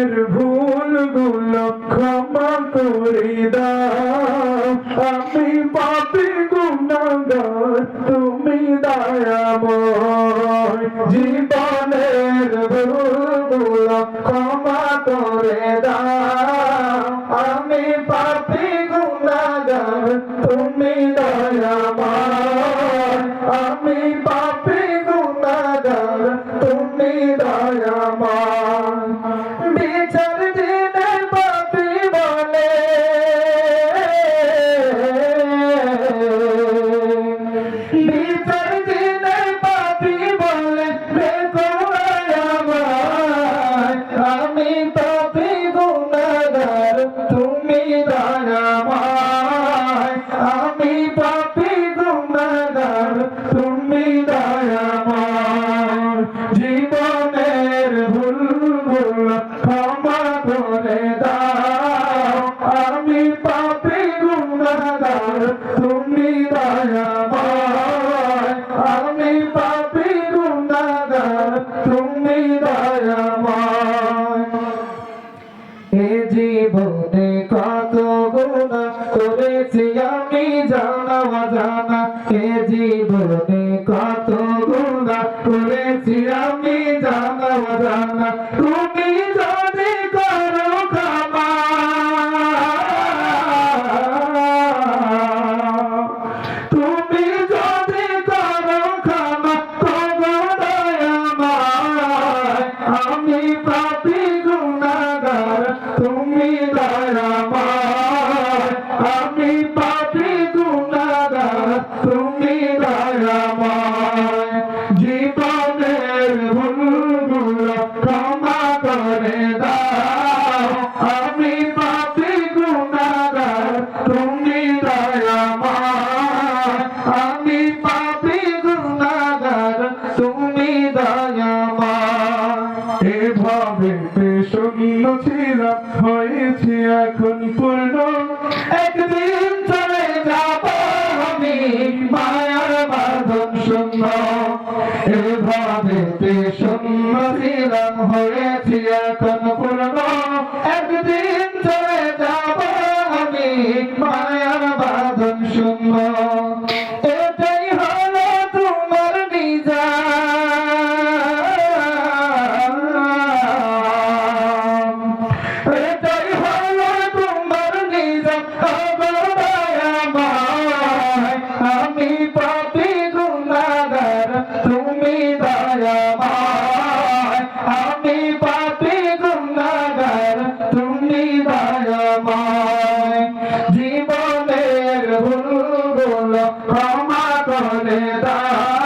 জীবনের ভুলগুলো ক্ষমা করে দাও। আমি পাপী গুনাহগার, তুমি দয়াময়। জীবনের ভুলগুলো ক্ষমা করে দাও। আমি পাপী গুনাহগার, তুমি দয়াময়। আমি পাপী গুনাহগার, তুমি দয়াময়। বিচার দিনে পাপী বলে, বিচার দিনে পাপী বলে দেখো আমায়। আমি পাপী গুনাহগার, তুমি দয়াময়। আমি পাপী গুনাহগার, তুমি দয়াময়। জীবনের ভুলগুলো ক্ষমা করে দাও। আমি পাপী গুনাহগার, তুমি দয়াময়। আমি পাপী গুনাহগার, তুমি দয়াময়। এ জীবনে কত গুনাহ করেছি আমি জানা অজানা। এ জীবনে কত গুনাহ করেছি আমি জানা অজানা। তুমি যদি করো ক্ষমা, তুমি যদি করো ক্ষমা, করো দয়াময়। আমি পাপী গুনাহগার, তুমি দয়াময়। আমি পাপী গুনাহগার, তুমি দয়াময়। জীবনের ভুলগুলো ক্ষমা করে দাও। আমি পাপী গুনাহগার, তুমি দয়াময়। আমি পাপী গুনাহগার, তুমি দয়াময়। এভাবে শূন্য ছিলাম, হয়েছি এখন পূর্ণ। একদিন চলে যাব আমি মায়ার বাঁধন শূন্য। এভাবে শূন্য ছিলাম, হয়েছি এখন পূর্ণ। একদিন চলে যাব আমি মায়ার বাঁধন শূন্য। এটাই হলো তোমার নিজাম, এটাই হলো তোমার নিজাম। দয়াময়। আমি পাপী গুনাহগার, তুমি দয়াময়। আমি পাপী গুনাহগার, তুমি দয়াময়। জীবনের ভুলগুলো ক্ষমা করে দাও।